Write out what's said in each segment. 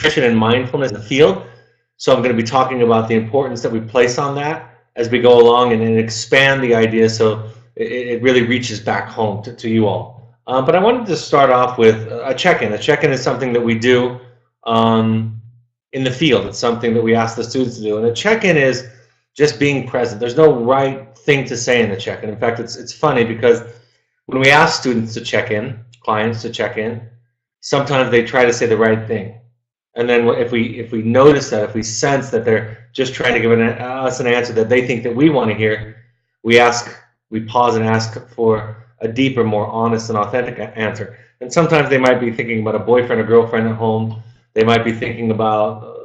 nutrition and mindfulness in the field. So I'm going to be talking about the importance that we place on that as we go along and expand the idea so it really reaches back home to you all. But I wanted to start off with a check-in. A check-in is something that we do in the field. It's something that we ask the students to do. And a check-in is just being present. There's no right thing to say in the check-in. In fact, it's funny because when we ask students to check in, clients to check in, sometimes they try to say the right thing. And then if we notice that, if we sense that they're just trying to give us an answer that they think that we want to hear, we pause and ask for a deeper, more honest and authentic answer. And sometimes they might be thinking about a boyfriend or girlfriend at home. They might be thinking about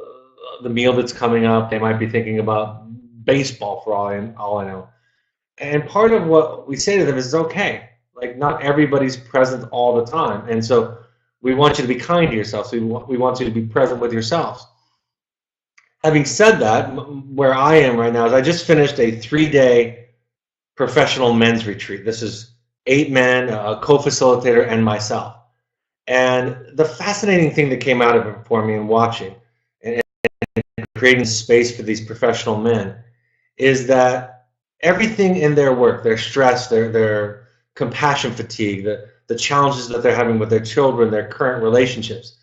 the meal that's coming up. They might be thinking about baseball for all I know. And part of what we say to them is okay. Like, not everybody's present all the time. And so we want you to be kind to yourself. So we want you to be present with yourselves. Having said that, where I am right now is I just finished a 3-day professional men's retreat. This is 8 men, a co-facilitator, and myself. And the fascinating thing that came out of it for me in watching and creating space for these professional men is that everything in their work, their stress, their compassion fatigue, the challenges that they're having with their children, their current relationships,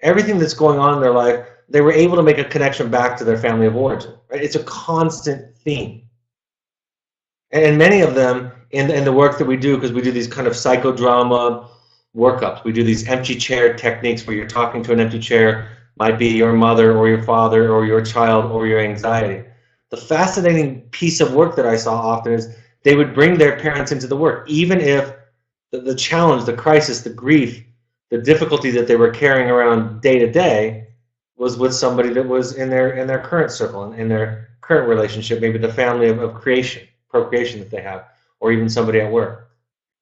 everything that's going on in their life, they were able to make a connection back to their family of origin. Right? It's a constant theme. And many of them in the work that we do, because we do these kind of psychodrama workups, we do these empty chair techniques where you're talking to an empty chair, might be your mother or your father or your child or your anxiety. The fascinating piece of work that I saw often is they would bring their parents into the work, even if the challenge, the crisis, the grief, the difficulty that they were carrying around day to day was with somebody that was in their current circle, in their current relationship, maybe the family of procreation that they have, or even somebody at work.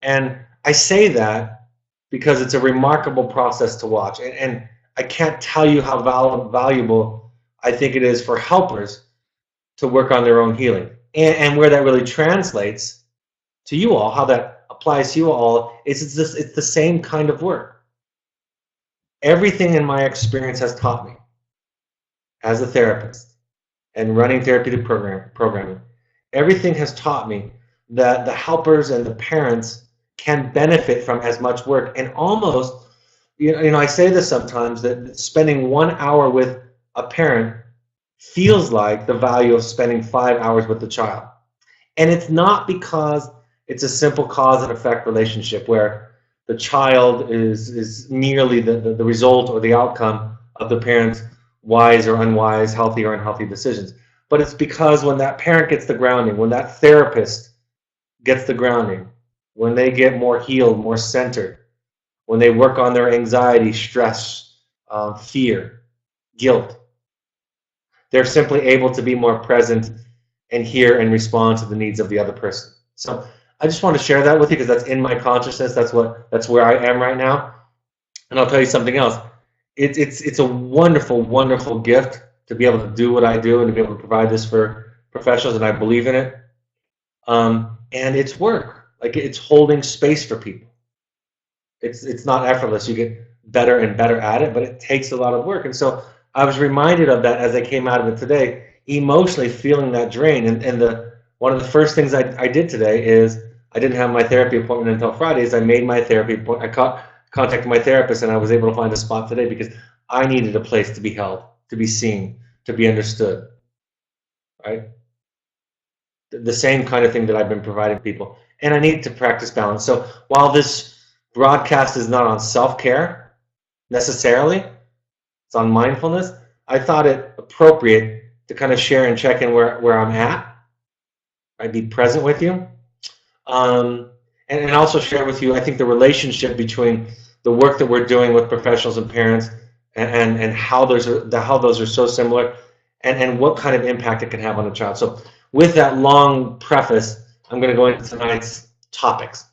And I say that because it's a remarkable process to watch. And I can't tell you how valuable I think it is for helpers to work on their own healing. And where that really translates to you all, how that applies to you all, it's the same kind of work. Everything in my experience has taught me, as a therapist and running therapeutic programming, everything has taught me that the helpers and the parents can benefit from as much work. And almost, you know, I say this sometimes, that spending 1 hour with a parent feels like the value of spending 5 hours with the child. And it's not because it's a simple cause and effect relationship where the child is merely the result or the outcome of the parent's wise or unwise, healthy or unhealthy decisions. But it's because when that parent gets the grounding, when that therapist gets the grounding, when they get more healed, more centered, when they work on their anxiety, stress, fear, guilt, they're simply able to be more present and hear and respond to the needs of the other person. So I just want to share that with you because that's in my consciousness. That's where I am right now. And I'll tell you something else. It's a wonderful, wonderful gift to be able to do what I do and to be able to provide this for professionals, and I believe in it. And it's work. Like, it's holding space for people. It's not effortless. You get better and better at it, but it takes a lot of work. And so I was reminded of that as I came out of it today, emotionally feeling that drain. And one of the first things I did today is, I didn't have my therapy appointment until Fridays. I made my therapy appointment. I contacted my therapist, and I was able to find a spot today because I needed a place to be held, to be seen, to be understood. Right? The same kind of thing that I've been providing people. And I need to practice balance. So while this broadcast is not on self-care necessarily, it's on mindfulness, I thought it appropriate to kind of share and check in where I'm at. I'd be present with you. And also share with you, I think, the relationship between the work that we're doing with professionals and parents and how those are so similar and what kind of impact it can have on a child. So with that long preface, I'm going to go into tonight's topics.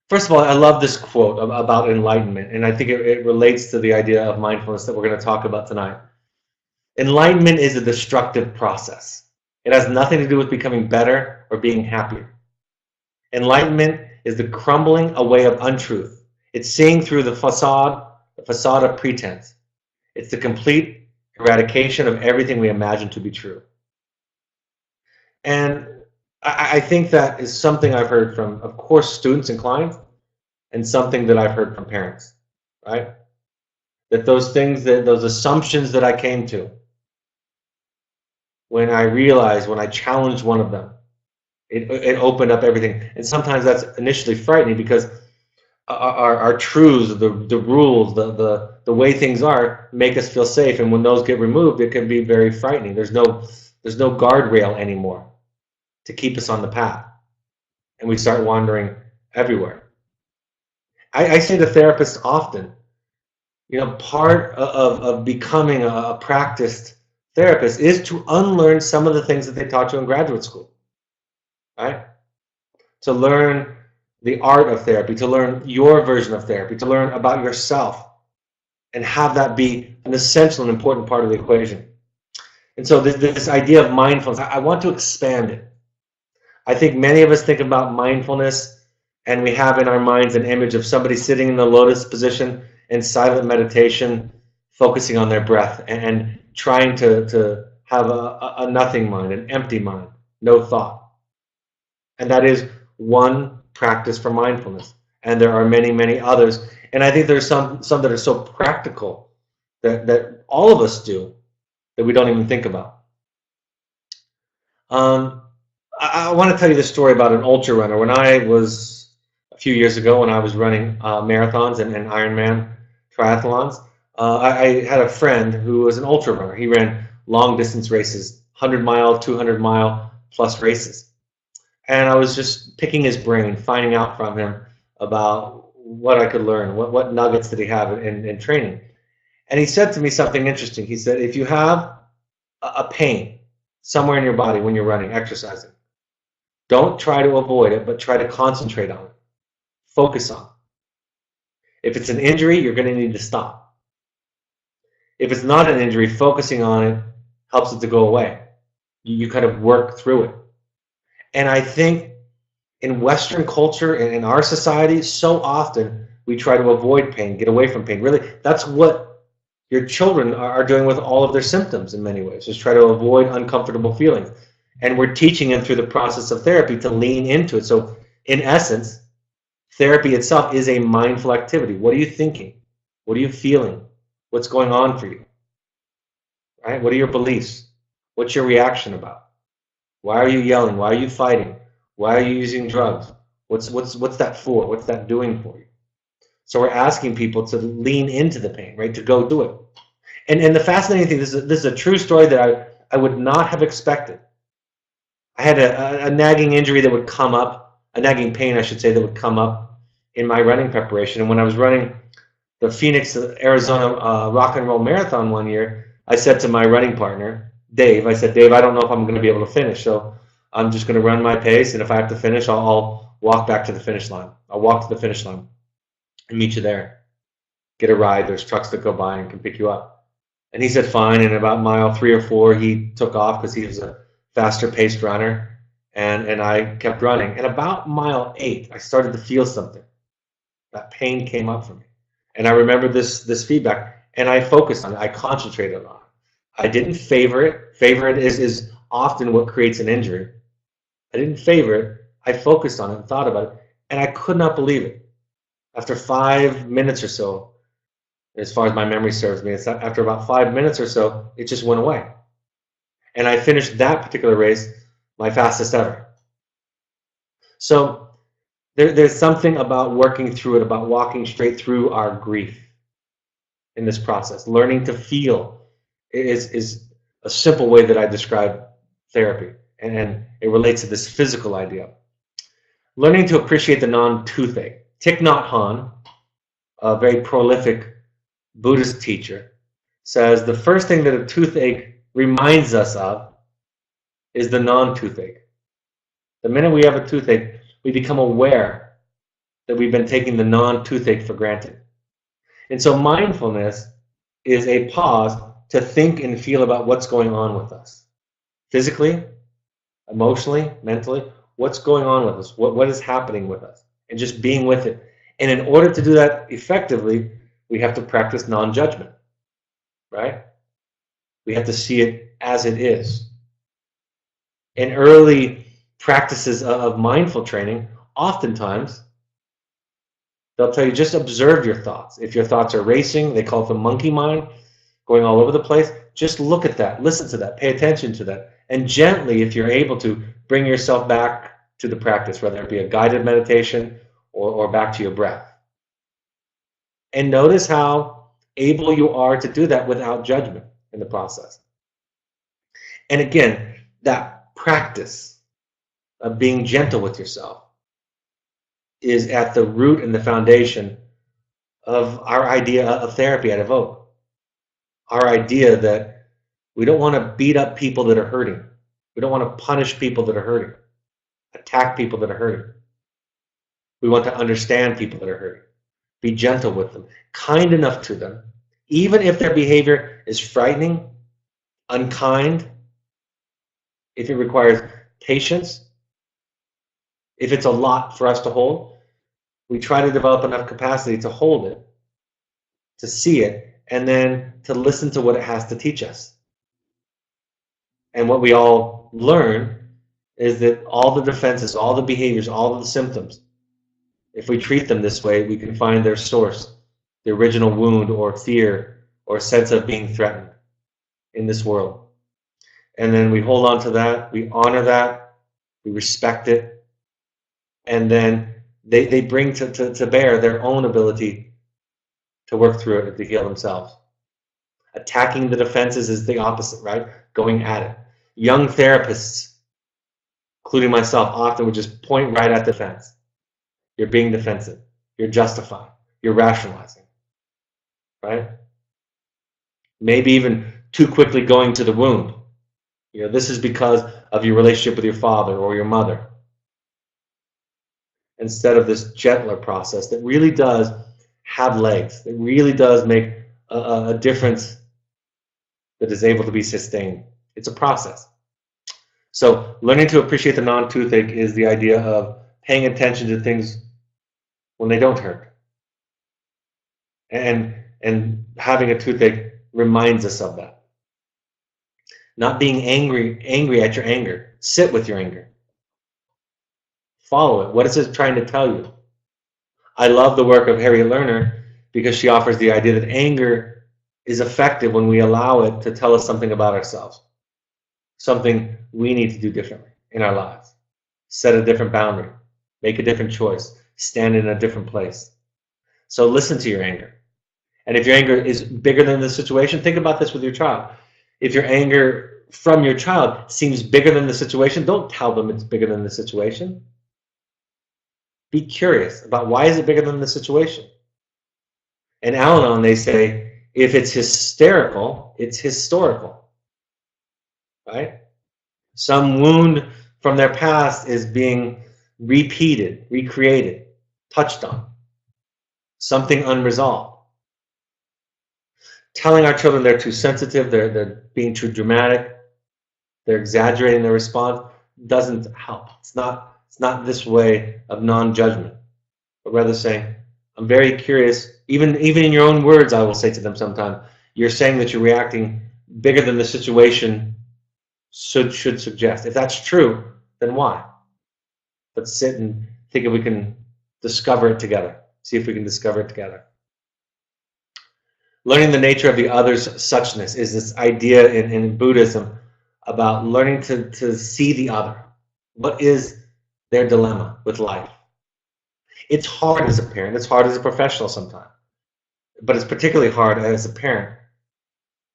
First of all, I love this quote about enlightenment, and I think it relates to the idea of mindfulness that we're going to talk about tonight. Enlightenment is a destructive process. It has nothing to do with becoming better or being happier. Enlightenment is the crumbling away of untruth. It's seeing through the facade of pretense. It's the complete eradication of everything we imagine to be true. And I think that is something I've heard from, of course, students and clients, and something that I've heard from parents, right? That those things, that those assumptions that I came to, when I realized, when I challenged one of them, it opened up everything. And sometimes that's initially frightening because our truths, the rules, the way things are, make us feel safe. And when those get removed, it can be very frightening. There's no guardrail anymore to keep us on the path, and we start wandering everywhere. I say to therapists often, part of becoming a practiced therapist is to unlearn some of the things that they taught you in graduate school, right? To learn the art of therapy, to learn your version of therapy, to learn about yourself, and have that be an essential and important part of the equation. And so this idea of mindfulness, I want to expand it. I think many of us think about mindfulness, and we have in our minds an image of somebody sitting in the lotus position in silent meditation, focusing on their breath and trying to have a nothing mind, an empty mind, no thought. And that is one practice for mindfulness. And there are many, many others. And I think there's some that are so practical that all of us do that we don't even think about. I want to tell you the story about an ultra runner. When I was, a few years ago, when I was running marathons and Ironman triathlons, I had a friend who was an ultra runner. He ran long distance races, 100-mile, 200-mile plus races. And I was just picking his brain, finding out from him about what I could learn, what nuggets did he have in training. And he said to me something interesting. He said, if you have a pain somewhere in your body when you're running, exercising, don't try to avoid it, but try to concentrate on it. Focus on it. If it's an injury, you're going to need to stop. If it's not an injury, focusing on it helps it to go away. You kind of work through it. And I think in Western culture and in our society, so often we try to avoid pain, get away from pain. Really, that's what your children are doing with all of their symptoms in many ways, just try to avoid uncomfortable feelings. And we're teaching them through the process of therapy to lean into it. So in essence, therapy itself is a mindful activity. What are you thinking? What are you feeling? What's going on for you? Right? What are your beliefs? What's your reaction about? Why are you yelling? Why are you fighting? Why are you using drugs? What's that for? What's that doing for you? So we're asking people to lean into the pain, right? To go do it. And the fascinating thing, this is a true story that I would not have expected. I had a nagging injury that would come up, a nagging pain, I should say, that would come up in my running preparation. And when I was running the Phoenix, Arizona rock and roll marathon one year, I said to my running partner, Dave, I said, Dave, I don't know if I'm going to be able to finish, so I'm just going to run my pace, and if I have to finish, I'll walk back to the finish line. I'll walk to the finish line and meet you there. Get a ride. There's trucks that go by and can pick you up. And he said, fine, and about mile 3 or 4, he took off because he was a faster paced runner, and I kept running. And about mile 8, I started to feel something. That pain came up for me. And I remember this feedback, and I focused on it. I concentrated on it. I didn't favor it. Favor it is often what creates an injury. I didn't favor it. I focused on it and thought about it, and I could not believe it. After 5 minutes or so, as far as my memory serves me, after about 5 minutes or so, it just went away. And I finished that particular race my fastest ever. So there's something about working through it, about walking straight through our grief in this process. Learning to feel is a simple way that I describe therapy, and it relates to this physical idea. Learning to appreciate the non-toothache. Thich Nhat Hanh, a very prolific Buddhist teacher, says the first thing that a toothache reminds us of is the non-toothache. The minute we have a toothache, we become aware that we've been taking the non-toothache for granted. And so mindfulness is a pause to think and feel about what's going on with us. Physically, emotionally, mentally, what's going on with us? What is happening with us? And just being with it. And in order to do that effectively, we have to practice non-judgment. right? We have to see it as it is. In early practices of mindful training, oftentimes they'll tell you just observe your thoughts. If your thoughts are racing, they call it the monkey mind, going all over the place, just look at that, listen to that, pay attention to that, and gently, if you're able to, bring yourself back to the practice, whether it be a guided meditation or back to your breath. And notice how able you are to do that without judgment in the process. And again, that practice of being gentle with yourself is at the root and the foundation of our idea of therapy at Evoke. Our idea that we don't want to beat up people that are hurting. We don't want to punish people that are hurting, attack people that are hurting. We want to understand people that are hurting, be gentle with them, kind enough to them, even if their behavior is frightening, unkind, if it requires patience, if it's a lot for us to hold. We try to develop enough capacity to hold it, to see it, and then to listen to what it has to teach us. And what we all learn is that all the defenses, all the behaviors, all the symptoms, if we treat them this way, we can find their source, the original wound or fear or sense of being threatened in this world. And then we hold on to that, we honor that, we respect it, and then they bring to bear their own ability to work through it and to heal themselves. Attacking the defenses is the opposite, right? Going at it. Young therapists, including myself, often would just point right at the defense. You're being defensive. You're justifying. You're rationalizing, right? Maybe even too quickly going to the wound. You know, this is because of your relationship with your father or your mother. Instead of this gentler process that really does have legs, that really does make a difference that is able to be sustained. It's a process. So learning to appreciate the non-toothache is the idea of paying attention to things when they don't hurt. And having a toothache reminds us of that. Not being angry at your anger. Sit with your anger. Follow it. What is it trying to tell you? I love the work of Harriet Lerner because she offers the idea that anger is effective when we allow it to tell us something about ourselves, something we need to do differently in our lives. Set a different boundary, make a different choice, stand in a different place. So listen to your anger. And if your anger is bigger than the situation, think about this with your child. If your anger from your child seems bigger than the situation, don't tell them it's bigger than the situation. Be curious about why is it bigger than the situation. In Al-Anon, they say, if it's hysterical, it's historical. Right? Some wound from their past is being repeated, recreated, touched on. Something unresolved. Telling our children they're too sensitive, they're being too dramatic, they're exaggerating their response doesn't help. It's not this way of non-judgment, but rather saying, I'm very curious. Even in your own words, I will say to them sometimes, you're saying that you're reacting bigger than the situation should suggest. If that's true, then why? Let's sit and think if we can discover it together. See if we can discover it together. Learning the nature of the other's suchness is this idea in Buddhism about learning to see the other. What is their dilemma with life? It's hard as a parent. It's hard as a professional sometimes. But it's particularly hard as a parent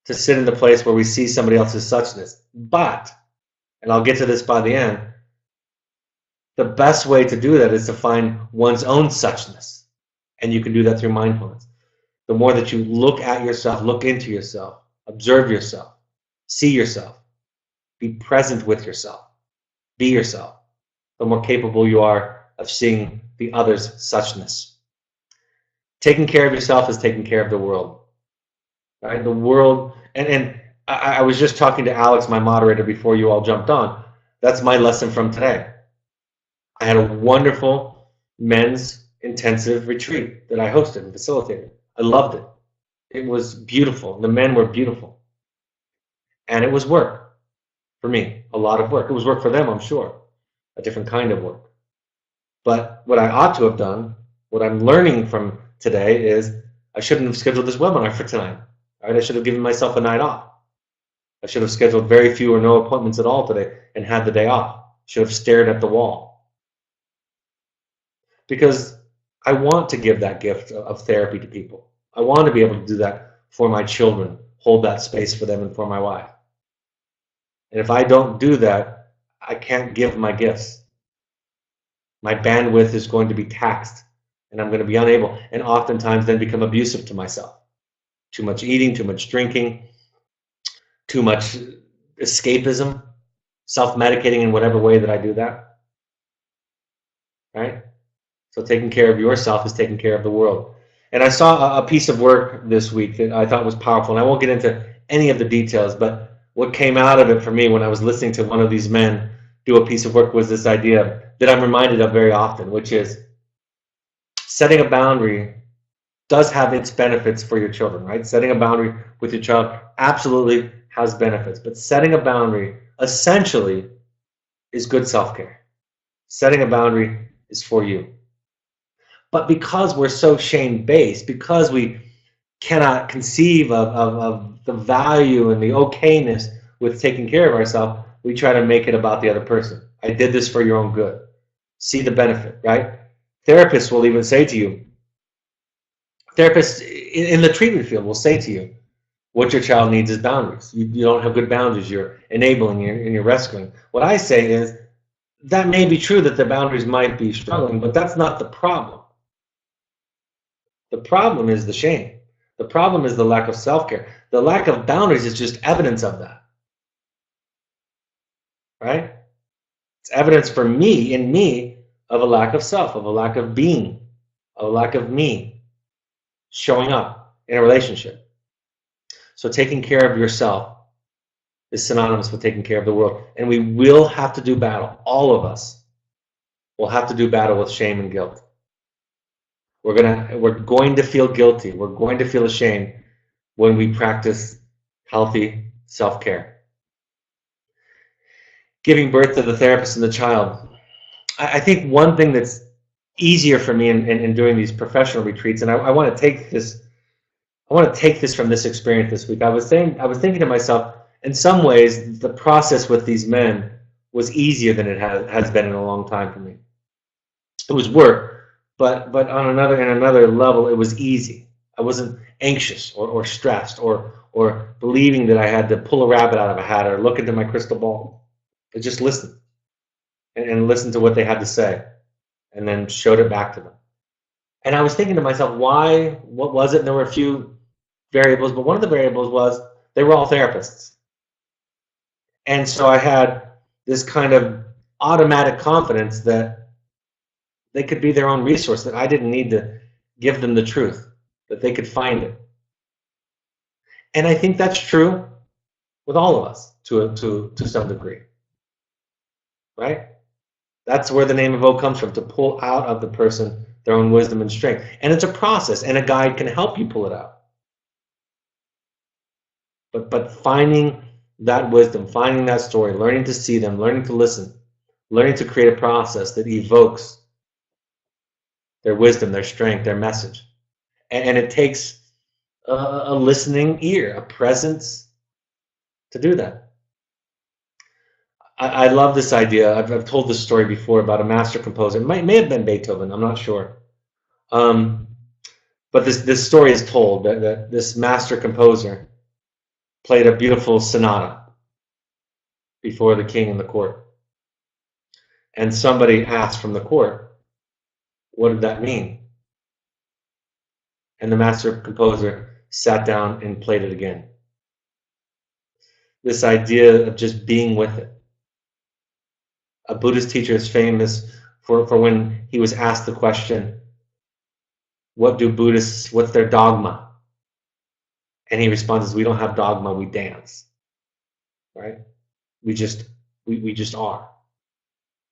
to sit in the place where we see somebody else's suchness. But, and I'll get to this by the end, the best way to do that is to find one's own suchness. And you can do that through mindfulness. The more that you look at yourself, look into yourself, observe yourself, see yourself, be present with yourself, be yourself, the more capable you are of seeing the other's suchness. Taking care of yourself is taking care of the world. Right? The world, and I was just talking to Alex, my moderator, before you all jumped on. That's my lesson from today. I had a wonderful men's intensive retreat that I hosted and facilitated. I loved it. It was beautiful. The men were beautiful. And it was work for me, a lot of work. It was work for them, I'm sure, a different kind of work. But what I ought to have done, what I'm learning from today is I shouldn't have scheduled this webinar for tonight. Right? I should have given myself a night off. I should have scheduled very few or no appointments at all today and had the day off. Should have stared at the wall. Because I want to give that gift of therapy to people. I want to be able to do that for my children, hold that space for them and for my wife. And if I don't do that, I can't give my gifts. My bandwidth is going to be taxed, and I'm going to be unable, and oftentimes then become abusive to myself. Too much eating, too much drinking, too much escapism, self-medicating in whatever way that I do that. Right? So taking care of yourself is taking care of the world. And I saw a piece of work this week that I thought was powerful, and I won't get into any of the details, but what came out of it for me when I was listening to one of these men do a piece of work was this idea that I'm reminded of very often, which is setting a boundary does have its benefits for your children, right? Setting a boundary with your child absolutely has benefits, but setting a boundary essentially is good self-care. Setting a boundary is for you. But because we're so shame-based, because we cannot conceive of the value and the okayness with taking care of ourselves, we try to make it about the other person. I did this for your own good. See the benefit, right? Therapists will even say to you, therapists in the treatment field will say to you, what your child needs is boundaries. You don't have good boundaries. You're enabling and you're rescuing. What I say is, that may be true that the boundaries might be struggling, but that's not the problem. The problem is the shame. The problem is the lack of self-care. The lack of boundaries is just evidence of that. Right? It's evidence for me, in me, of a lack of self, of a lack of being, of a lack of me showing up in a relationship. So taking care of yourself is synonymous with taking care of the world. And we will have to do battle. All of us will have to do battle with shame and guilt. We're going to feel guilty. We're going to feel ashamed when we practice healthy self-care. Giving birth to the therapist and the child. I think one thing that's easier for me in doing these professional retreats, and I want to take this from this experience this week. I was thinking to myself, in some ways, the process with these men was easier than it has been in a long time for me. It was work, but on another level, it was easy. I wasn't anxious or stressed or believing that I had to pull a rabbit out of a hat or look into my crystal ball. I just listened and listened to what they had to say, and then showed it back to them. And I was thinking to myself, what was it? And there were a few variables, but one of the variables was they were all therapists. And so I had this kind of automatic confidence that they could be their own resource, that I didn't need to give them the truth, that they could find it. And I think that's true with all of us to some degree. Right? That's where the name Evoke comes from, to pull out of the person their own wisdom and strength. And it's a process, and a guide can help you pull it out. But finding that wisdom, finding that story, learning to see them, learning to listen, learning to create a process that evokes their wisdom, their strength, their message. And it takes a listening ear, a presence to do that. I love this idea. I've told this story before about a master composer. It may have been Beethoven. I'm not sure. But this story is told that this master composer played a beautiful sonata before the king and the court. And somebody asked from the court, what did that mean? And the master composer sat down and played it again. This idea of just being with it. A Buddhist teacher is famous for when he was asked the question, what's their dogma? And he responds, we don't have dogma, we dance. Right? We just are.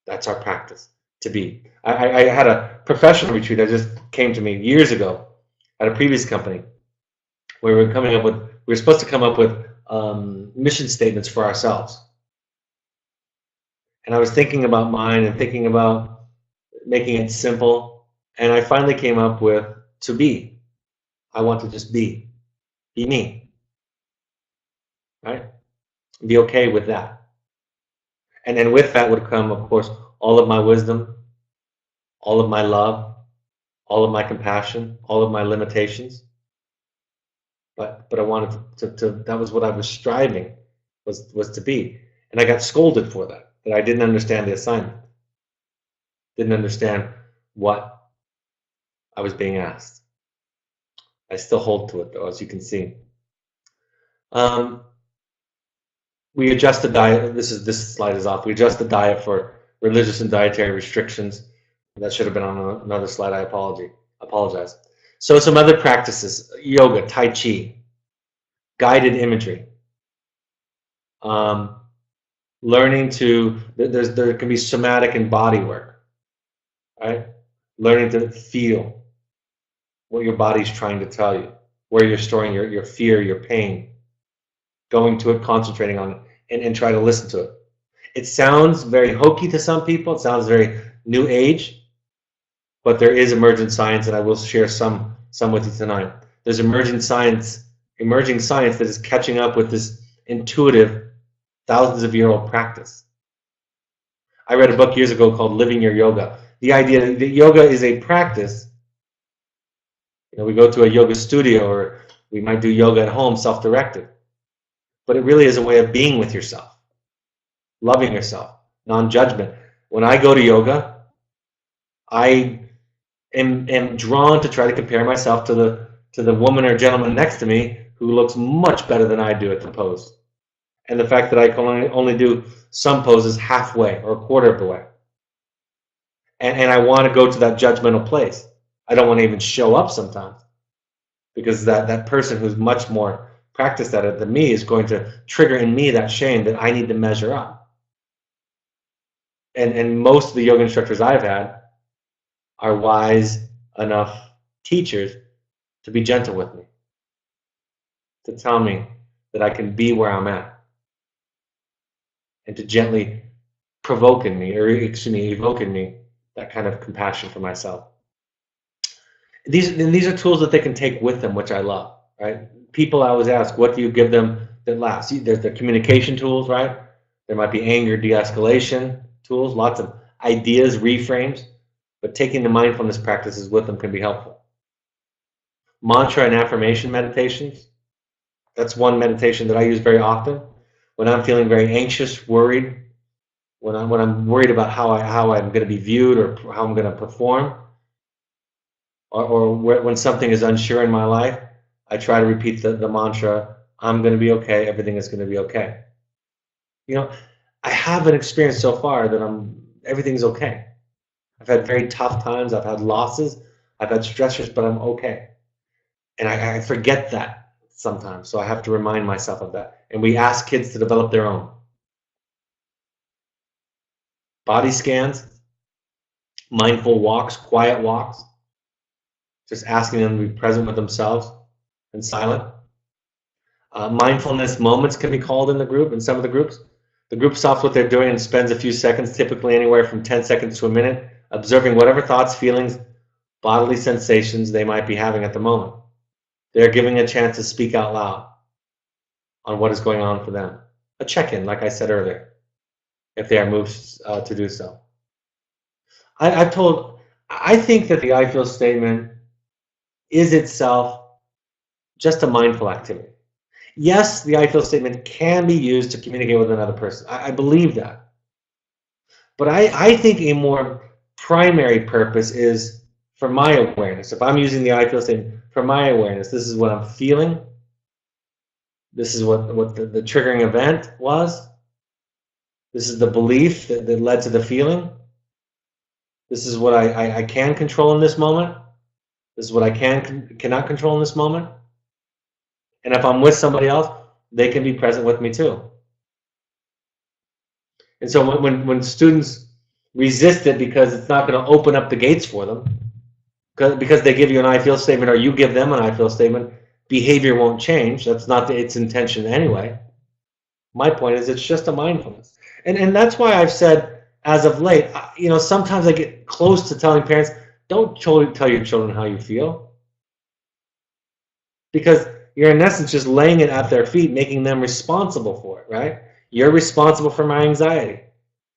That's our practice, to be. I had a professional retreat that just came to me years ago at a previous company. where we're supposed to come up with mission statements for ourselves. And I was thinking about mine and thinking about making it simple, and I finally came up with to be. I want to just be me, right? Be okay with that. And then with that would come, of course, all of my wisdom, all of my love, all of my compassion, all of my limitations. But I wanted to that was what I was striving was to be. And I got scolded for that I didn't understand the assignment. Didn't understand what I was being asked. I still hold to it though, as you can see. We adjust the diet. This slide is off. We adjust the diet for religious and dietary restrictions. That should have been on another slide. I apologize. So some other practices: yoga, tai chi, guided imagery. Learning to there can be somatic and body work, right? Learning to feel what your body's trying to tell you, where you're storing your fear, your pain. Going to it, concentrating on it, and try to listen to it. It sounds very hokey to some people. It sounds very new age, but there is emergent science, and I will share some with you tonight. There's emerging science that is catching up with this intuitive, thousands of year old practice. I read a book years ago called Living Your Yoga. The idea that yoga is a practice. We go to a yoga studio, or we might do yoga at home, self-directed. But it really is a way of being with yourself, loving yourself, non-judgment. When I go to yoga, I am drawn to try to compare myself to the woman or gentleman next to me who looks much better than I do at the pose. And the fact that I can only do some poses halfway or a quarter of the way. And I want to go to that judgmental place. I don't want to even show up sometimes, because that person who's much more practiced at it than me is going to trigger in me that shame that I need to measure up. And most of the yoga instructors I've had are wise enough teachers to be gentle with me, to tell me that I can be where I'm at, and to gently evoke in me that kind of compassion for myself. These are tools that they can take with them, which I love, right? People always ask, what do you give them that lasts? There's the communication tools, right? There might be anger de-escalation tools, lots of ideas, reframes, but taking the mindfulness practices with them can be helpful. Mantra and affirmation meditations. That's one meditation that I use very often when I'm feeling very anxious, worried, when I'm worried about how I'm going to be viewed or how I'm going to perform, or when something is unsure in my life. I try to repeat the mantra, I'm going to be okay, everything is going to be okay. I haven't experienced so far that everything's okay. I've had very tough times, I've had losses, I've had stressors, but I'm okay. And I forget that sometimes, so I have to remind myself of that. And we ask kids to develop their own. Body scans, mindful walks, quiet walks, just asking them to be present with themselves and silent. Mindfulness moments can be called in some of the groups. The group stops what they're doing and spends a few seconds, typically anywhere from 10 seconds to a minute, observing whatever thoughts, feelings, bodily sensations they might be having at the moment. They're giving a chance to speak out loud on what is going on for them. A check-in, like I said earlier, if they are moved to do so. I think that the I feel statement is itself just a mindful activity. Yes, the I feel statement can be used to communicate with another person. I believe that. But I think a more primary purpose is for my awareness. If I'm using the I feel statement for my awareness, this is what I'm feeling. This is what the triggering event was. This is the belief that led to the feeling. This is what I can control in this moment. This is what I cannot control in this moment. And if I'm with somebody else, they can be present with me too. And so when students resist it because it's not going to open up the gates for them, because they give you an I feel statement or you give them an I feel statement, behavior won't change. That's not its intention anyway. My point is it's just a mindfulness. And that's why I've said, as of late, sometimes I get close to telling parents, don't tell your children how you feel. Because you're in essence just laying it at their feet, making them responsible for it, right? You're responsible for my anxiety.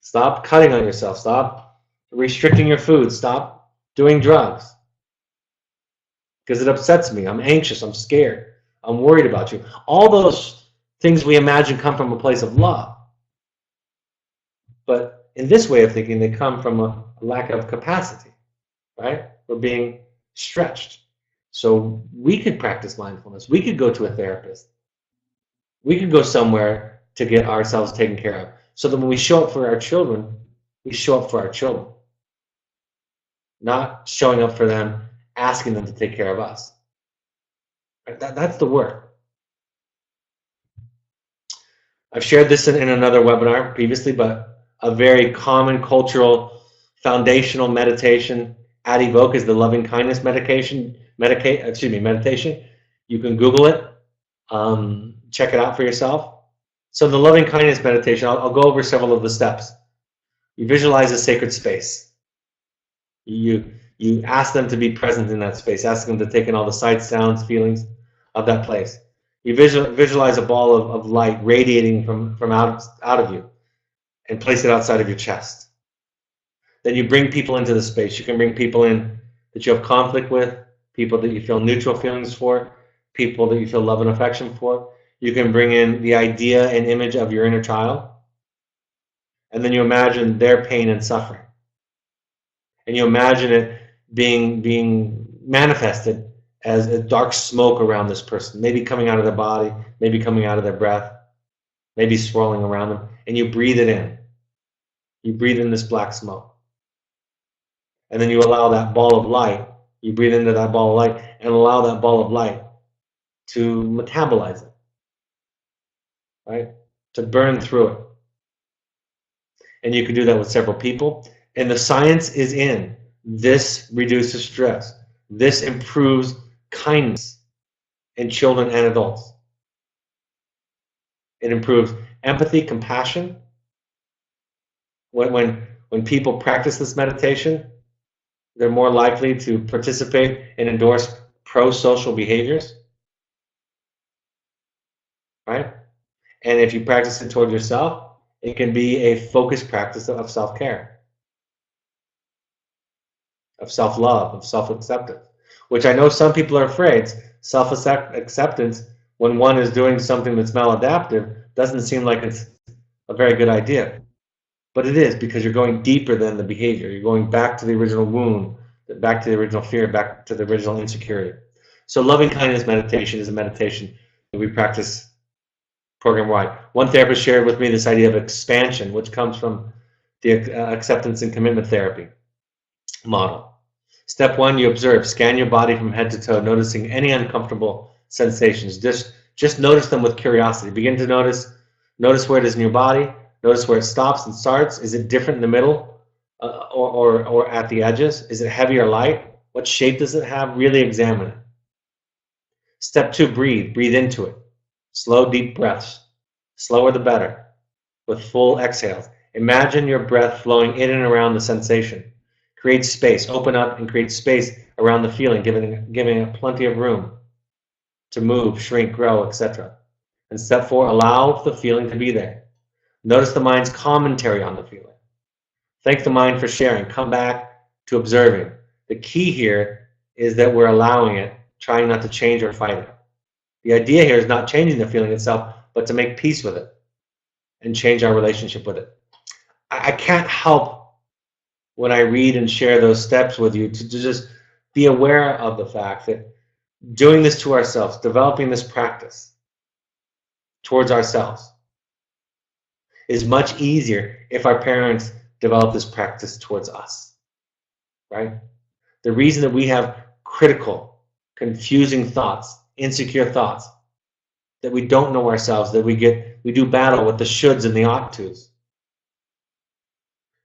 Stop cutting on yourself. Stop restricting your food. Stop doing drugs. Because it upsets me. I'm anxious. I'm scared. I'm worried about you. All those things we imagine come from a place of love. But in this way of thinking, they come from a lack of capacity, right? We're being stretched. So we could practice mindfulness. We could go to a therapist. We could go somewhere to get ourselves taken care of. So that when we show up for our children, we show up for our children. Not showing up for them, asking them to take care of us. That's the work. I've shared this in another webinar previously, but a very common cultural foundational meditation at Evoke is the loving kindness meditation. You can Google it, check it out for yourself. So the loving kindness meditation, I'll go over several of the steps. You visualize a sacred space. You ask them to be present in that space. Ask them to take in all the sights, sounds, feelings of that place. You visualize a ball of light radiating from out of you and place it outside of your chest. Then you bring people into the space. You can bring people in that you have conflict with, people that you feel neutral feelings for, people that you feel love and affection for. You can bring in the idea and image of your inner child. And then you imagine their pain and suffering. And you imagine it being manifested as a dark smoke around this person, maybe coming out of their body, maybe coming out of their breath, maybe swirling around them. And you breathe it in. You breathe in this black smoke. And then you allow that ball of light, you breathe into that ball of light and allow that ball of light to metabolize it, right? To burn through it. And you can do that with several people. And the science is in. This reduces stress. This improves kindness in children and adults. It improves empathy, compassion. When people practice this meditation, they're more likely to participate and endorse pro-social behaviors, right? And if you practice it toward yourself, it can be a focused practice of self-care, of self-love, of self-acceptance, which I know some people are afraid. Self-acceptance, when one is doing something that's maladaptive, doesn't seem like it's a very good idea. But it is, because you're going deeper than the behavior. You're going back to the original wound, back to the original fear, back to the original insecurity. So loving kindness meditation is a meditation that we practice program-wide. One therapist shared with me this idea of expansion, which comes from the acceptance and commitment therapy model. Step one, you observe. Scan your body from head to toe, noticing any uncomfortable sensations. Just notice them with curiosity. Begin to notice where it is in your body. Notice where it stops and starts. Is it different in the middle or at the edges? Is it heavy or light? What shape does it have? Really examine it. Step two, breathe. Breathe into it. Slow, deep breaths. Slower the better. With full exhales. Imagine your breath flowing in and around the sensation. Create space. Open up and create space around the feeling, giving it plenty of room to move, shrink, grow, etc. And step four, allow the feeling to be there. Notice the mind's commentary on the feeling. Thank the mind for sharing. Come back to observing. The key here is that we're allowing it, trying not to change or fight it. The idea here is not changing the feeling itself, but to make peace with it and change our relationship with it. I can't help when I read and share those steps with you to just be aware of the fact that doing this to ourselves, developing this practice towards ourselves, is much easier if our parents develop this practice towards us, right? The reason that we have critical, confusing thoughts, insecure thoughts, that we don't know ourselves, that we do battle with the shoulds and the ought tos,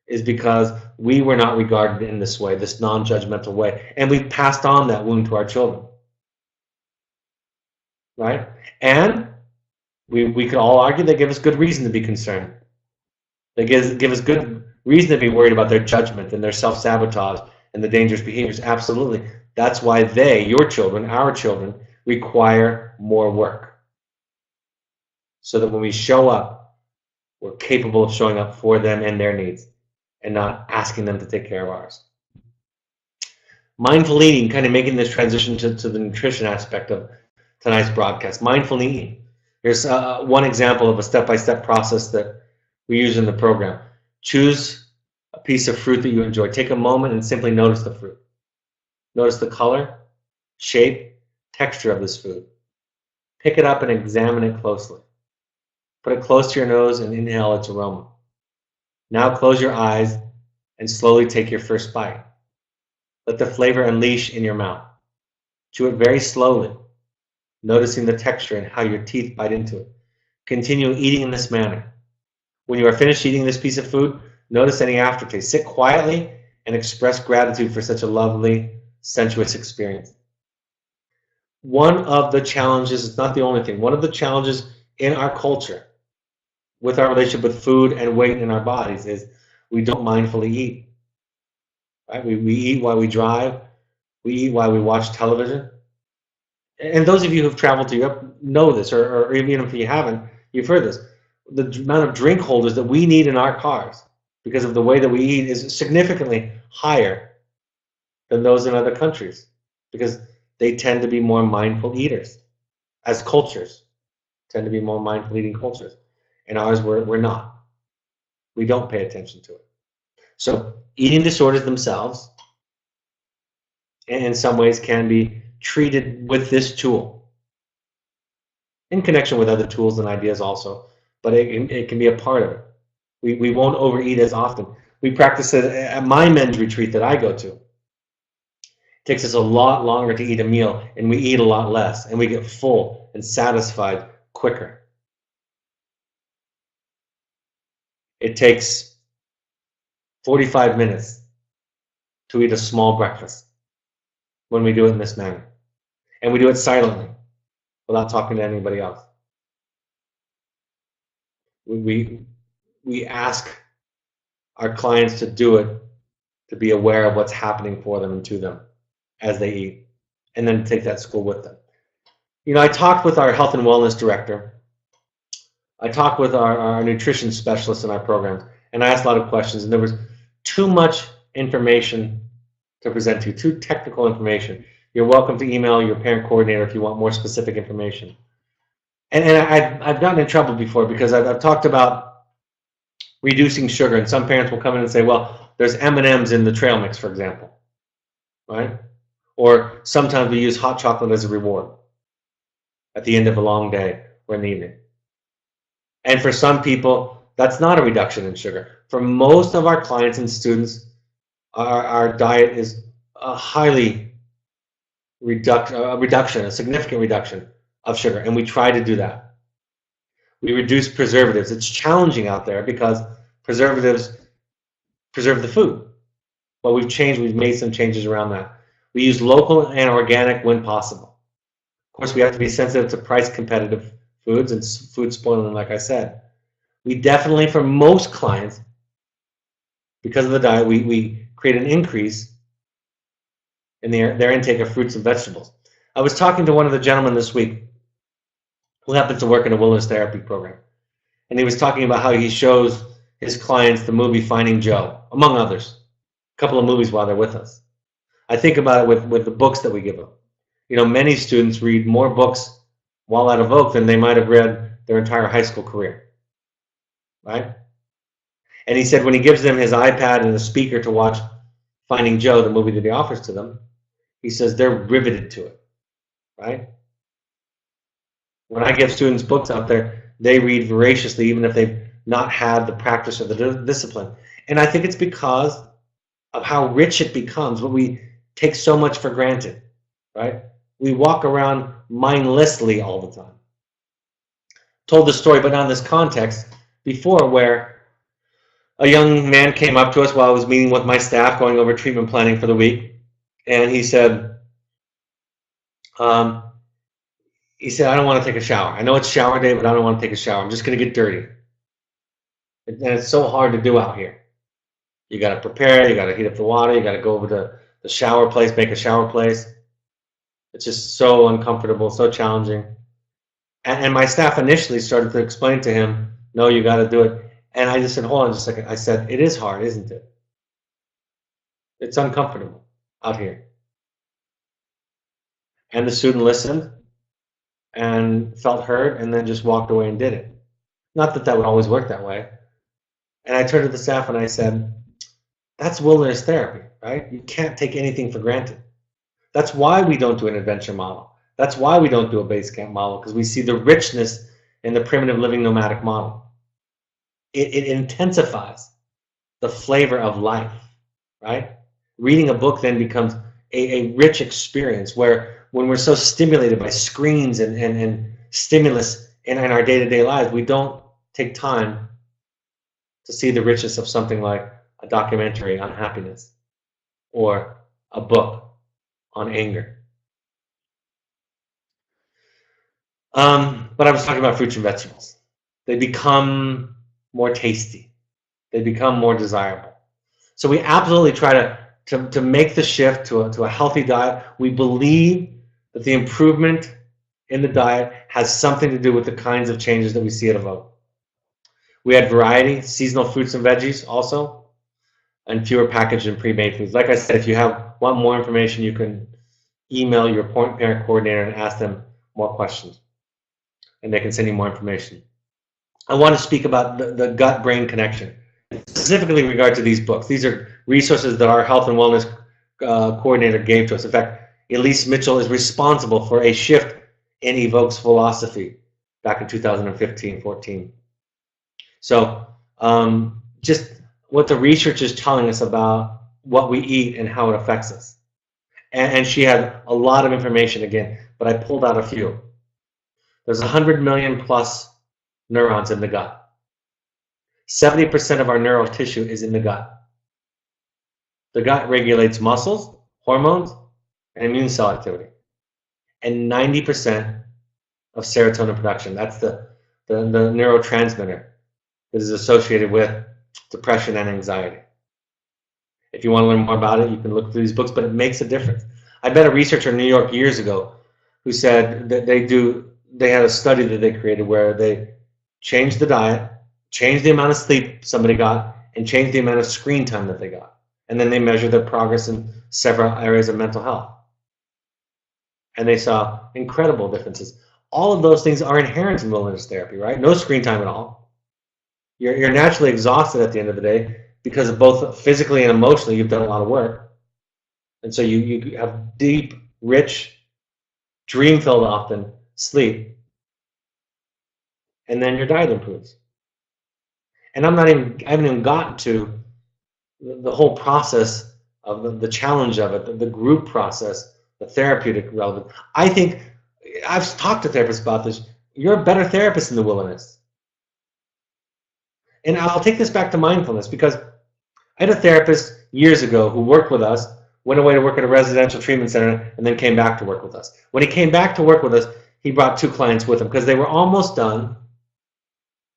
is because we were not regarded in this way, this non-judgmental way, and we passed on that wound to our children. right? And we could all argue they give us good reason to be concerned. They give us good reason to be worried about their judgment and their self-sabotage and the dangerous behaviors. Absolutely. That's why they, your children, our children, require more work. So that when we show up, we're capable of showing up for them and their needs and not asking them to take care of ours. Mindful eating, kind of making this transition to the nutrition aspect of tonight's broadcast. Mindful eating. Here's one example of a step-by-step process that we use in the program. Choose a piece of fruit that you enjoy. Take a moment and simply notice the fruit. Notice the color, shape, texture of this food. Pick it up and examine it closely. Put it close to your nose and inhale its aroma. Now close your eyes and slowly take your first bite. Let the flavor unleash in your mouth. Chew it very slowly, noticing the texture and how your teeth bite into it. Continue eating in this manner. When you are finished eating this piece of food, notice any aftertaste. Sit quietly and express gratitude for such a lovely, sensuous experience. One of the challenges, it's not the only thing, one of the challenges in our culture with our relationship with food and weight in our bodies is we don't mindfully eat. Right? We eat while we drive. We eat while we watch television. And those of you who've traveled to Europe know this, or even if you haven't, you've heard this. The amount of drink holders that we need in our cars because of the way that we eat is significantly higher than those in other countries because they tend to be more mindful eaters as cultures, tend to be more mindful eating cultures. And ours, we're not. We don't pay attention to it. So eating disorders themselves, in some ways, can be treated with this tool in connection with other tools and ideas also, but it can be a part of it. We won't overeat as often. We practice it at my men's retreat that I go to. It takes us a lot longer to eat a meal, and we eat a lot less, and we get full and satisfied quicker. It takes 45 minutes to eat a small breakfast when we do it in this manner. And we do it silently, without talking to anybody else. We ask our clients to do it, to be aware of what's happening for them and to them as they eat, and then take that school with them. You know, I talked with our health and wellness director. I talked with our nutrition specialist in our programs, and I asked a lot of questions, and there was too much information to present to you, too technical information. You're welcome to email your parent coordinator if you want more specific information. And I've gotten in trouble before because I've talked about reducing sugar, and some parents will come in and say, well, there's M&Ms in the trail mix, for example, right? Or sometimes we use hot chocolate as a reward at the end of a long day or in the evening. And for some people, that's not a reduction in sugar. For most of our clients and students, our diet is a a significant reduction of sugar, and we try to do that. We reduce preservatives. It's challenging out there because preservatives preserve the food. But we've made some changes around that. We use local and organic when possible. Of course, we have to be sensitive to price competitive foods and food spoiling, like I said. We definitely, for most clients, because of the diet, we create an increase in their intake of fruits and vegetables. I was talking to one of the gentlemen this week who happens to work in a wilderness therapy program, and he was talking about how he shows his clients the movie Finding Joe, among others, a couple of movies while they're with us. I think about it with the books that we give them. You know, many students read more books while at Evoke than they might have read their entire high school career, right? And he said when he gives them his iPad and a speaker to watch Finding Joe, the movie that he offers to them, he says they're riveted to it, right? When I give students books out there, they read voraciously even if they've not had the practice or the discipline. And I think it's because of how rich it becomes, what we take so much for granted, right? We walk around mindlessly all the time. Told the story, but not in this context, before, where a young man came up to us while I was meeting with my staff going over treatment planning for the week, and he said, He said, I don't want to take a shower. I know it's shower day, but I don't want to take a shower. I'm just going to get dirty. And it's so hard to do out here. You got to prepare. You got to heat up the water. You got to go over to the shower place, make a shower place. It's just so uncomfortable, so challenging. And my staff initially started to explain to him, no, you got to do it. And I just said, hold on just a second. I said, it is hard, isn't it? It's uncomfortable out here. And the student listened and felt heard and then just walked away and did it. Not that that would always work that way. And I turned to the staff and I said, that's wilderness therapy, right? You can't take anything for granted. That's why we don't do an adventure model. That's why we don't do a base camp model, because we see the richness in the primitive living nomadic model. It intensifies the flavor of life, right? Reading a book then becomes a rich experience where when we're so stimulated by screens and stimulus in our day-to-day lives, we don't take time to see the richness of something like a documentary on happiness or a book on anger. But I was talking about fruits and vegetables. They become more tasty. They become more desirable. So we absolutely try to make the shift to a healthy diet. We believe that the improvement in the diet has something to do with the kinds of changes that we see at Evoke. We had variety, seasonal fruits and veggies also, and fewer packaged and pre-made foods. Like I said, if you want more information, you can email your parent coordinator and ask them more questions, and they can send you more information. I want to speak about the gut-brain connection, specifically in regard to these books. These are resources that our health and wellness coordinator gave to us. In fact, Elise Mitchell is responsible for a shift in Evoke's philosophy back in 2015-14. So just what the research is telling us about what we eat and how it affects us. And she had a lot of information again, but I pulled out a few. There's 100 million plus neurons in the gut. 70% of our neural tissue is in the gut. The gut regulates muscles, hormones, and immune cell activity. And 90% of serotonin production. That's the neurotransmitter that is associated with depression and anxiety. If you want to learn more about it, you can look through these books, but it makes a difference. I met a researcher in New York years ago who said that they had a study that they created where they changed the diet, changed the amount of sleep somebody got, and changed the amount of screen time that they got. And then they measured their progress in several areas of mental health. And they saw incredible differences. All of those things are inherent in wilderness therapy, right? No screen time at all. You're naturally exhausted at the end of the day because of both physically and emotionally you've done a lot of work. And so you have deep, rich, dream-filled often sleep. And then your diet improves. And I haven't even gotten to the whole process of the challenge of it, the group process, the therapeutic relevance. I think, I've talked to therapists about this, you're a better therapist in the wilderness. And I'll take this back to mindfulness because I had a therapist years ago who worked with us, went away to work at a residential treatment center, and then came back to work with us. When he came back to work with us, he brought 2 clients with him because they were almost done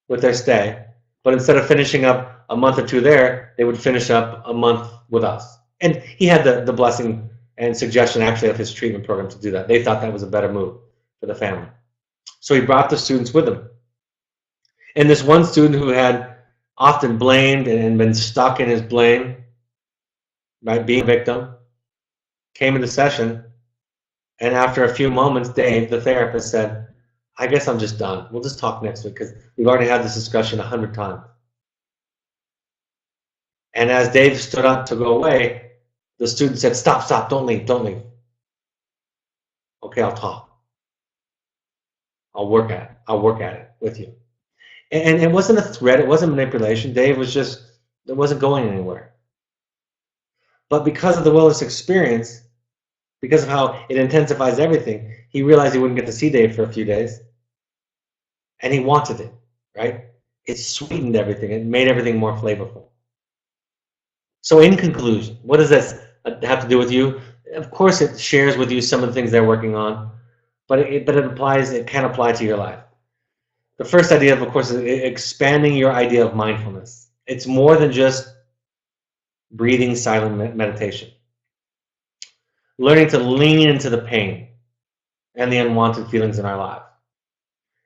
with their stay. But instead of finishing up a month or 2 there, they would finish up a month with us. And he had the blessing and suggestion actually of his treatment program to do that. They thought that was a better move for the family. So he brought the students with him. And this one student who had often blamed and been stuck in his blame, right, being a victim, came into session, and after a few moments, Dave, the therapist, said, I guess I'm just done. We'll just talk next week because we've already had this discussion 100 times. And as Dave stood up to go away, the student said, stop, don't leave. Okay, I'll talk. I'll work at it with you. And it wasn't a threat, it wasn't manipulation. Dave was just, it wasn't going anywhere. But because of the wellness experience, because of how it intensifies everything, he realized he wouldn't get to see Dave for a few days. And he wanted it, right? It sweetened everything. It made everything more flavorful. So in conclusion, what does this have to do with you? Of course, it shares with you some of the things they're working on. but it applies. It can apply to your life. The first idea, of course, is expanding your idea of mindfulness. It's more than just breathing silent meditation. Learning to lean into the pain and the unwanted feelings in our lives,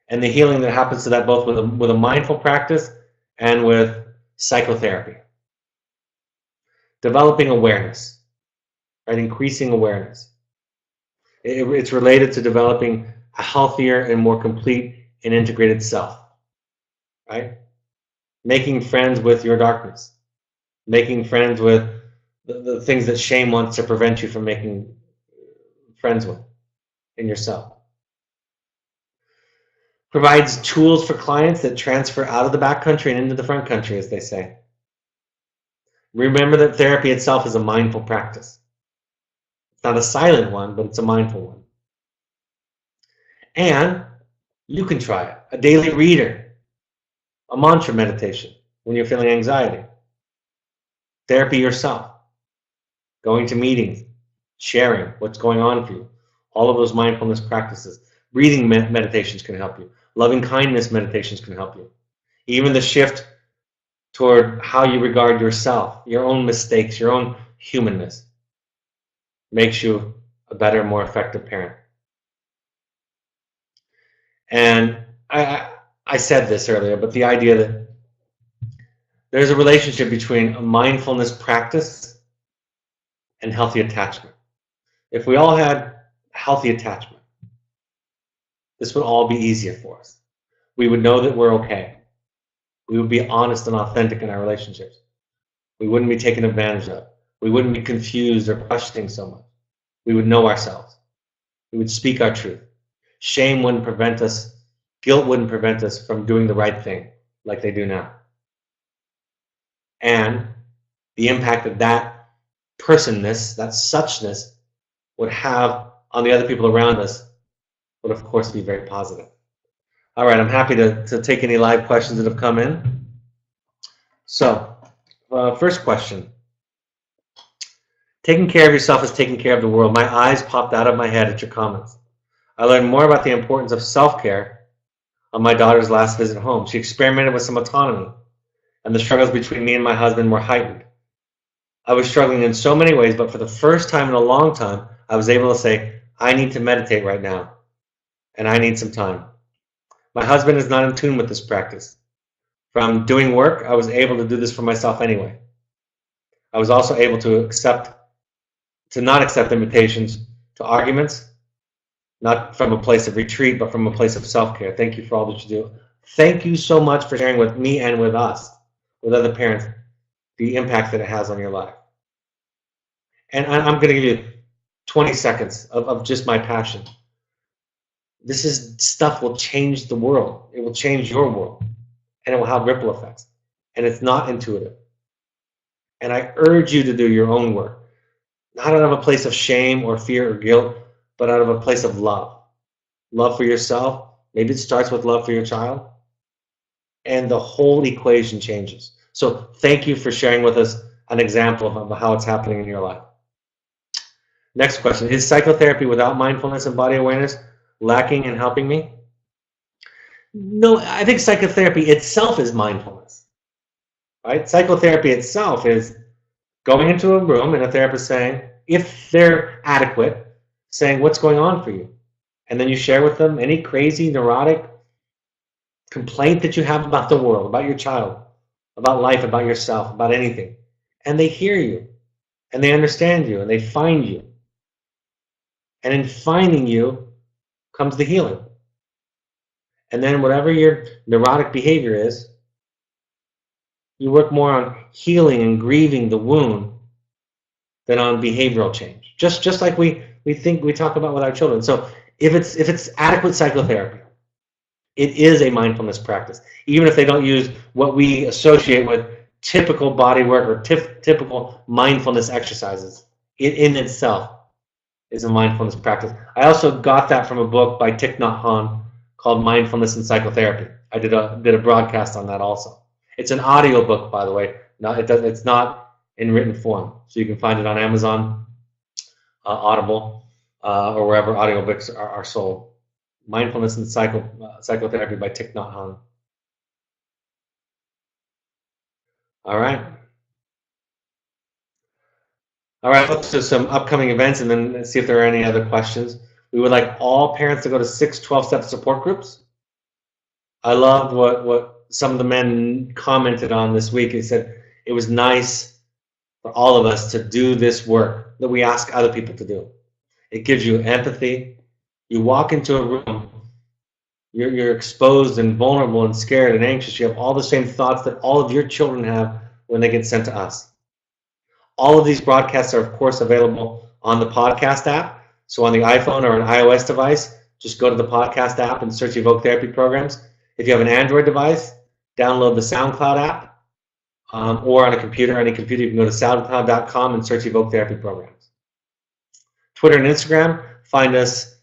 and the healing that happens to that both with a mindful practice and with psychotherapy. Developing awareness, right? Increasing awareness. It's related to developing a healthier and more complete and integrated self, right? Making friends with your darkness, making friends with the things that shame wants to prevent you from making friends with in yourself. Provides tools for clients that transfer out of the back country and into the front country, as they say. Remember that therapy itself is a mindful practice. It's not a silent one, but it's a mindful one. And you can try it. A daily reader, a mantra meditation when you're feeling anxiety. Therapy yourself, going to meetings, sharing what's going on for you. All of those mindfulness practices. Breathing meditations can help you. Loving kindness meditations can help you. Even the shift toward how you regard yourself, your own mistakes, your own humanness, makes you a better, more effective parent. And I said this earlier, but the idea that there's a relationship between a mindfulness practice and healthy attachment. If we all had healthy attachment, this would all be easier for us. We would know that we're okay. We would be honest and authentic in our relationships. We wouldn't be taken advantage of. We wouldn't be confused or questioning so much. We would know ourselves. We would speak our truth. Shame wouldn't prevent us. Guilt wouldn't prevent us from doing the right thing like they do now. And the impact that that personness, that suchness, would have on the other people around us would, of course, be very positive. All right, I'm happy to take any live questions that have come in. So, first question. Taking care of yourself is taking care of the world. My eyes popped out of my head at your comments. I learned more about the importance of self-care on my daughter's last visit home. She experimented with some autonomy, and the struggles between me and my husband were heightened. I was struggling in so many ways, but for the first time in a long time, I was able to say, I need to meditate right now, and I need some time. My husband is not in tune with this practice. From doing work, I was able to do this for myself anyway. I was also able to not accept invitations to arguments, not from a place of retreat, but from a place of self-care. Thank you for all that you do. Thank you so much for sharing with me and with us, with other parents, the impact that it has on your life. And I'm going to give you 20 seconds of just my passion. This is stuff will change the world. It will change your world. And it will have ripple effects. And it's not intuitive. And I urge you to do your own work. Not out of a place of shame or fear or guilt, but out of a place of love. Love for yourself. Maybe it starts with love for your child. And the whole equation changes. So thank you for sharing with us an example of how it's happening in your life. Next question. Is psychotherapy without mindfulness and body awareness lacking in helping me? No, I think psychotherapy itself is mindfulness. Right? Psychotherapy itself is going into a room and a therapist saying, if they're adequate, saying what's going on for you. And then you share with them any crazy, neurotic complaint that you have about the world, about your child, about life, about yourself, about anything. And they hear you, and they understand you, and they find you. And in finding you comes the healing. And then whatever your neurotic behavior is, you work more on healing and grieving the wound than on behavioral change. Just like we talk about with our children. So if it's adequate psychotherapy, it is a mindfulness practice. Even if they don't use what we associate with typical body work or typical mindfulness exercises, it in itself is a mindfulness practice. I also got that from a book by Thich Nhat Hanh called Mindfulness and Psychotherapy. I did a broadcast on that also. It's an audio book, by the way. It's not in written form, so you can find it on Amazon, Audible, or wherever audiobooks are sold. Mindfulness and Psychotherapy by Thich Nhat Hanh. All right. All right, let's do some upcoming events and then see if there are any other questions. We would like all parents to go to 6 12-step support groups. I loved what some of the men commented on this week. They said it was nice for all of us to do this work that we ask other people to do. It gives you empathy. You walk into a room, you're exposed and vulnerable and scared and anxious. You have all the same thoughts that all of your children have when they get sent to us. All of these broadcasts are, of course, available on the podcast app. So on the iPhone or an iOS device, just go to the podcast app and search Evoke Therapy Programs. If you have an Android device, download the SoundCloud app, or on a computer, any computer, you can go to soundcloud.com and search Evoke Therapy Programs. Twitter and Instagram, find us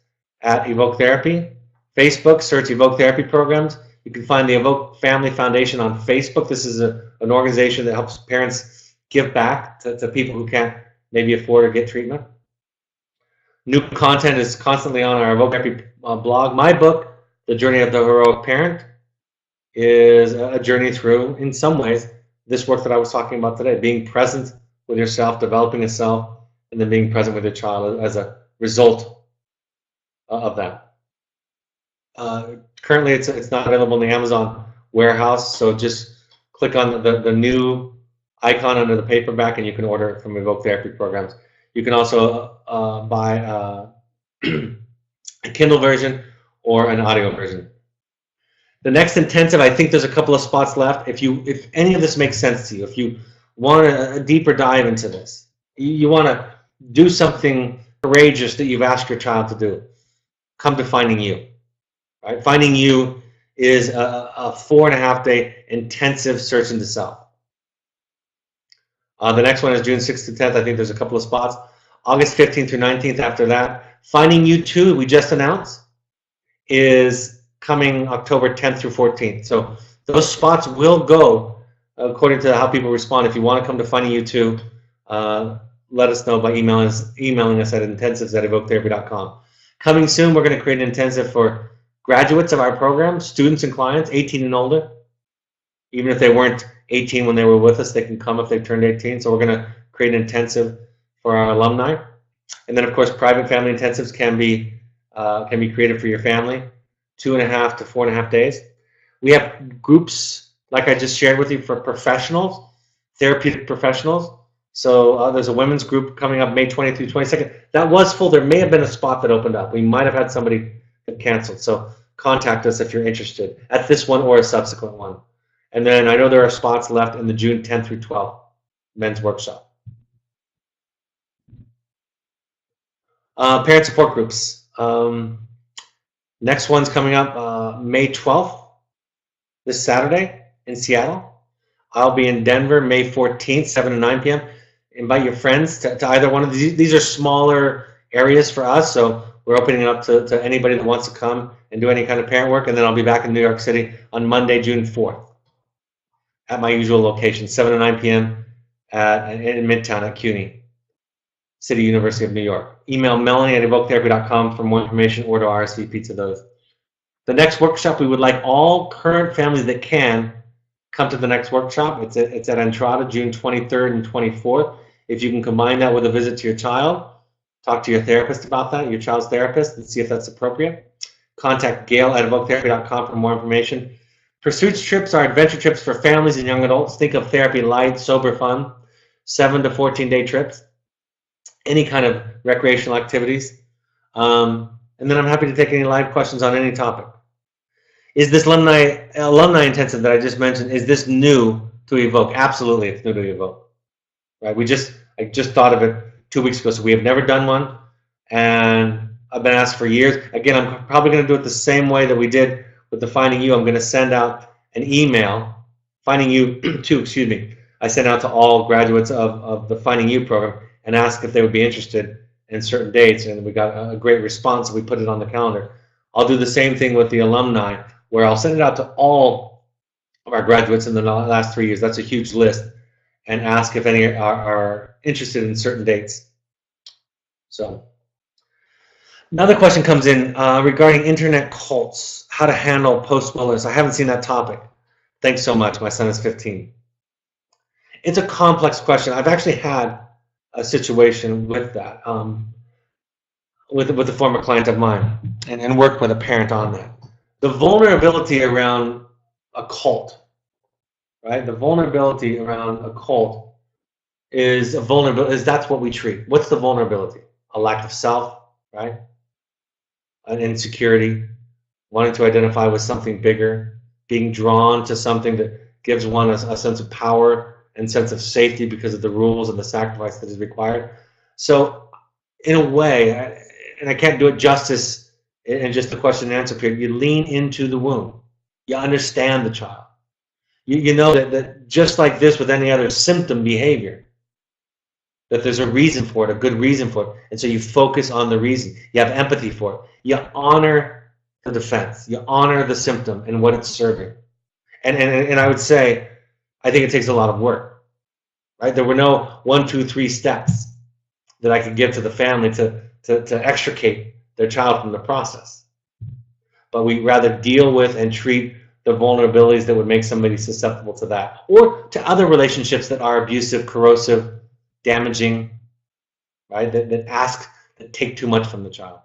at Evoke Therapy. Facebook, search Evoke Therapy Programs. You can find the Evoke Family Foundation on Facebook. This is an organization that helps parents give back to people who can't maybe afford or get treatment. New content is constantly on our Evoke Therapy blog. My book, The Journey of the Heroic Parent, is a journey through, in some ways, this work that I was talking about today, being present with yourself, developing a self, and then being present with your child as a result of that. Currently, it's not available in the Amazon warehouse, so just click on the new icon under the paperback, and you can order it from Evoke Therapy Programs. You can also buy a Kindle version or an audio version. The next intensive, I think there's a couple of spots left. If any of this makes sense to you, if you want a deeper dive into this, you want to do something courageous that you've asked your child to do, come to Finding You. Right? Finding You is a 4.5-day intensive search into self. The next one is June 6th to 10th. I think there's a couple of spots. August 15th through 19th after that. Finding You 2, we just announced, is coming October 10th through 14th. So those spots will go according to how people respond. If you want to come to Finding You 2, let us know by emailing us at intensives@evoketherapy.com. Coming soon, we're going to create an intensive for graduates of our program, students and clients, 18 and older. Even if they weren't 18 when they were with us, they can come if they've turned 18. So we're going to create an intensive for our alumni. And then, of course, private family intensives can be created for your family, 2.5 to 4.5 days. We have groups, like I just shared with you, for professionals, therapeutic professionals. So there's a women's group coming up May 20th through 22nd. That was full. There may have been a spot that opened up. We might have had somebody that canceled. So contact us if you're interested at this one or a subsequent one. And then I know there are spots left in the June 10th through 12th men's workshop. Parent support groups. Next one's coming up May 12th, this Saturday in Seattle. I'll be in Denver May 14th, 7 to 9 p.m. Invite your friends to either one of these. These are smaller areas for us, so we're opening it up to anybody that wants to come and do any kind of parent work. And then I'll be back in New York City on Monday, June 4th at my usual location, 7 to 9 p.m. In Midtown at CUNY, City University of New York. Email melanie@evoketherapy.com for more information or to RSVP to those. The next workshop, we would like all current families that can come to the next workshop. It's at Entrada, June 23rd and 24th. If you can combine that with a visit to your child, talk to your therapist about that, your child's therapist, and see if that's appropriate. Contact Gail@evoketherapy.com for more information. Pursuits trips are adventure trips for families and young adults. Think of therapy light, sober fun, 7 to 14-day trips, any kind of recreational activities. And then I'm happy to take any live questions on any topic. Is this alumni intensive that I just mentioned, is this new to Evoke? Absolutely, it's new to Evoke. Right? I just thought of it 2 weeks ago, so we have never done one, and I've been asked for years. Again, I'm probably going to do it the same way that we did with the Finding You. I'm going to send out an email, Finding You 2, excuse me. I sent out to all graduates of the Finding You program and asked if they would be interested in certain dates, and we got a great response, so we put it on the calendar. I'll do the same thing with the alumni, where I'll send it out to all of our graduates in the last 3 years. That's a huge list, and ask if any are interested in certain dates. So Another question comes in regarding internet cults, how to handle post-wellness. I haven't seen that topic. Thanks so much. My son is 15. It's a complex question. I've actually had a situation with that, with a former client of mine, and worked with a parent on that. The vulnerability around a cult, right? The vulnerability around a cult is a vulnerability. That's what we treat. What's the vulnerability? A lack of self, right? An insecurity, wanting to identify with something bigger, being drawn to something that gives one a sense of power and sense of safety because of the rules and the sacrifice that is required. So, in a way, and I can't do it justice in just the question and answer period, you lean into the womb. You understand the child. You know that just like this with any other symptom behavior, that there's a reason for it, a good reason for it. And so you focus on the reason. You have empathy for it. You honor the defense. You honor the symptom and what it's serving. And I would say, I think it takes a lot of work, right? There were no 1, 2, 3 steps that I could give to the family to extricate their child from the process. But we rather deal with and treat the vulnerabilities that would make somebody susceptible to that, or to other relationships that are abusive, corrosive, damaging, right? That take too much from the child.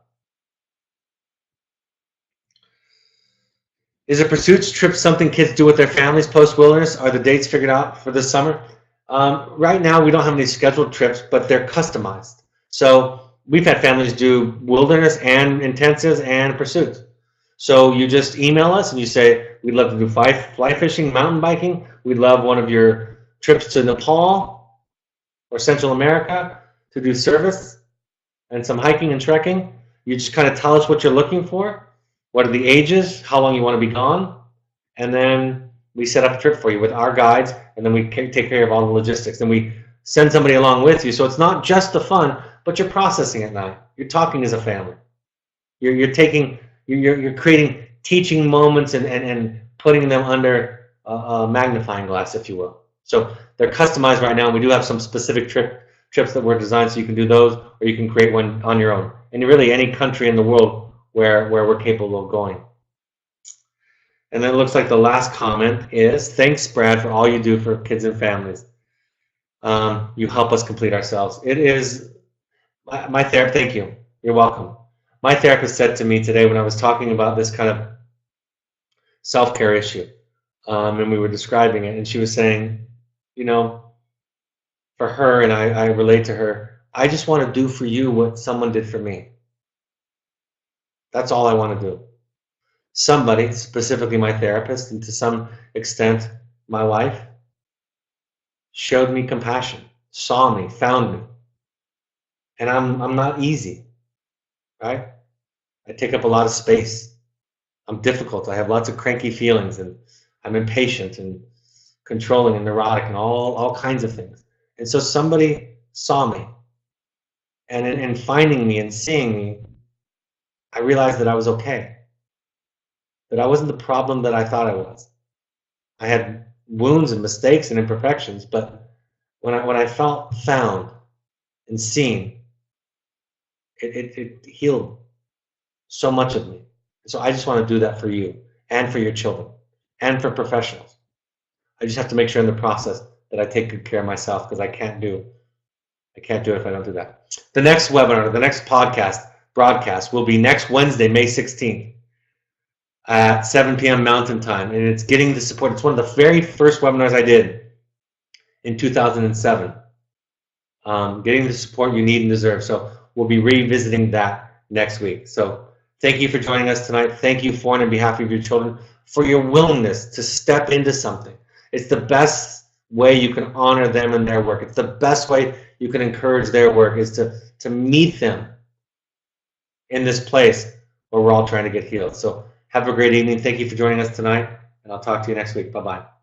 Is a pursuits trip something kids do with their families post-wilderness? Are the dates figured out for this summer? Right now, we don't have any scheduled trips, but they're customized. So we've had families do wilderness and intensives and pursuits. So you just email us and you say, we'd love to do fly fishing, mountain biking. We'd love one of your trips to Nepal or Central America to do service and some hiking and trekking. You just kind of tell us what you're looking for, what are the ages, how long you want to be gone, and then we set up a trip for you with our guides, and then we take care of all the logistics. And we send somebody along with you, so it's not just the fun, but you're processing at night. You're talking as a family. You're creating teaching moments and putting them under a magnifying glass, if you will. So they're customized right now. We do have some specific trips that were designed so you can do those, or you can create one on your own. And really any country in the world where we're capable of going. And then it looks like the last comment is, thanks, Brad, for all you do for kids and families. You help us complete ourselves. It is my therapist. Thank you. You're welcome. My therapist said to me today when I was talking about this kind of self-care issue, and we were describing it, and she was saying, you know, for her, and I relate to her, I just want to do for you what someone did for me. That's all I want to do. Somebody, specifically my therapist, and to some extent my wife, showed me compassion, saw me, found me. And I'm not easy, right? I take up a lot of space. I'm difficult. I have lots of cranky feelings, and I'm impatient and controlling and neurotic and all kinds of things. And so somebody saw me. And in finding me and seeing me, I realized that I was okay. That I wasn't the problem that I thought I was. I had wounds and mistakes and imperfections, but when I felt found and seen, it healed so much of me. So I just want to do that for you and for your children and for professionals. I just have to make sure in the process that I take good care of myself, because I can't do it if I don't do that. The next webinar, the next broadcast will be next Wednesday, May 16th at 7 p.m. Mountain Time, and it's getting the support. It's one of the very first webinars I did in 2007. Getting the support you need and deserve. So we'll be revisiting that next week. So thank you for joining us tonight. Thank you for and on behalf of your children for your willingness to step into something. It's the best way you can honor them and their work. It's the best way you can encourage their work, is to meet them in this place where we're all trying to get healed. So have a great evening. Thank you for joining us tonight, and I'll talk to you next week. Bye-bye.